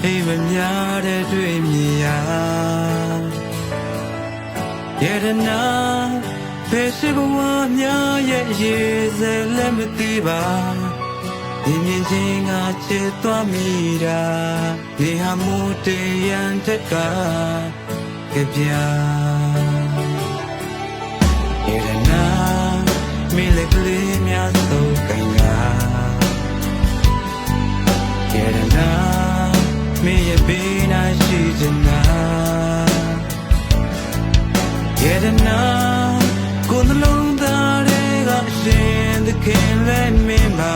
အိမ်မများတဲ့တွေ့မြင်ရရတနာဘယ်ရှိဘဝများရဲ့ရေစဲလည်းမသိပါဒီမြင်ချင်းကချစ်သွားမိတာဒီဟာမို့တရန်တက်ကကြပြရတနာမိလကလေးများသုံးကန်ကရတနာမေရဲ့ဘေးနာရှိချင်တာရတနာကိုယ်နှလုံးသားတွေကရှင်သခင်လည်းမင်းပါ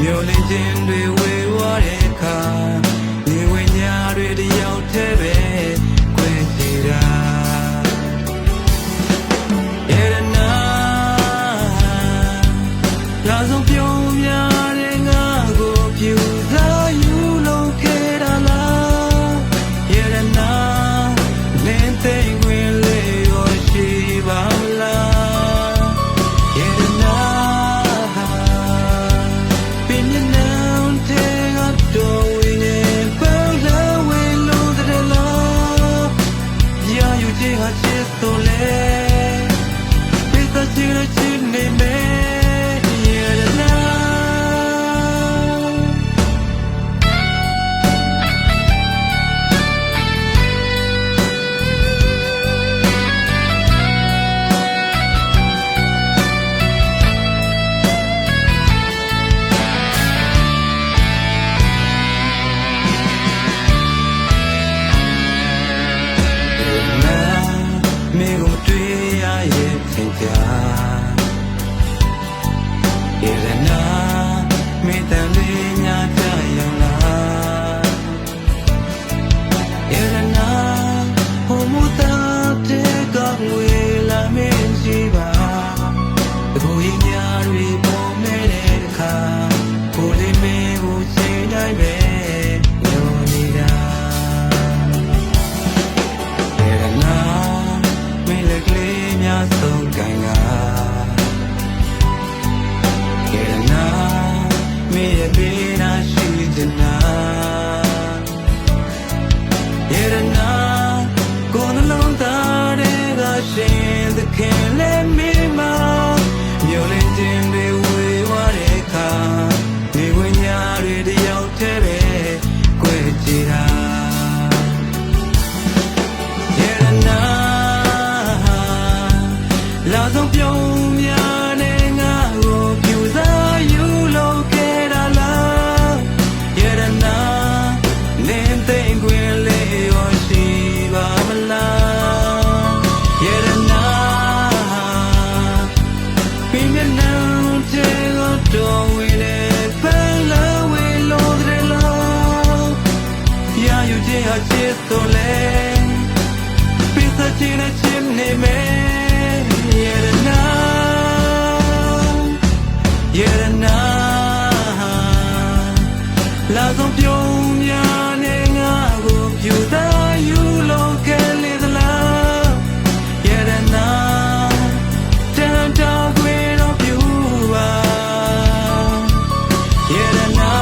မျိုးလင်းခြင်းတွေဝေဝါတဲ့အခါနေဝိညာဉ်တွေတယောက်တည်းပဲခွင့်စီတာရတနာလာဆုံးပြုံးများတဲ့ငါကိုပြူစားယူလို့ခဲ့တာလားရတနာလင်းသိမ့်ခွင့်လေးရောရှိပါမလားရတနာပြင်းနေတော့ဝင်းနေပေါင်းလာဝဲလို့တဲ့လားရာယူခြင်းဟာချစ်တော်လေပိဿချင်ချင်နေမယ်မေကိုတွေ့ရရဲ့သင်ကြားရတနာမေတ္တာလေးညာကြရောက်လာရတနာဟိုမူတာတဲ့ကငွေလာမင်းရှိပါတကူရင်များတွေပေါ်မဲ့တဲ့အခါကိုလေးမေကိုချိန်တိုင်းပဲညိုနေတာရတနာဆုံးကန်ကရတနာမေရဲ့ဘေးနာရှိချင်တာရတနာကိုယ်နှလုံးသားတွေကရှင်သခင်လည်းမင်းမမျိုးလင်းခြင်းတွေဝေဝါတဲ့အခါနေဝိညာဉ်တွေတယောက်တည်းပဲကြွယ်ကြည်တာလာဆုံးပြုံးများနဲ့ငါကိုပြူစားယူလို့ခဲ့တာလားရတနာလင်းသိမ့်ခွင့်လေးရောရှိပါမလားရတနာပြင်းနေတော့ဝေးတဲ့ပန်းလာဝေးလို့တဲ့လားရာယူခြင်းဟာချစ်တော်လေပိဿချင်းနဲ့ချင်းနေမယ်ရတနာလာဆုံးပြုံးများနဲ့ငါကိုပြူသားယူလို့ခဲ့လေသလားရတနာတန်တော်ခွေတော့ပြူပါရတနာ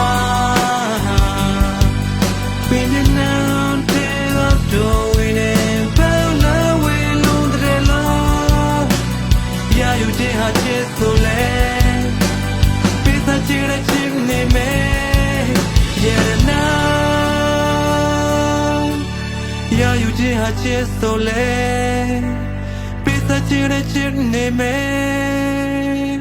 ပြင်းနေတော့ဝင်းနေပေါင်းလာဝဲလုံးတဲ့လားရာယူခြင်းဟာချစ်ဆိုလဲပိဿချင်ချင်နေမယ်ရတနာရာယူခြင်းဟာချစ်ဆိုလဲပိဿချင်ချင်နေမယ်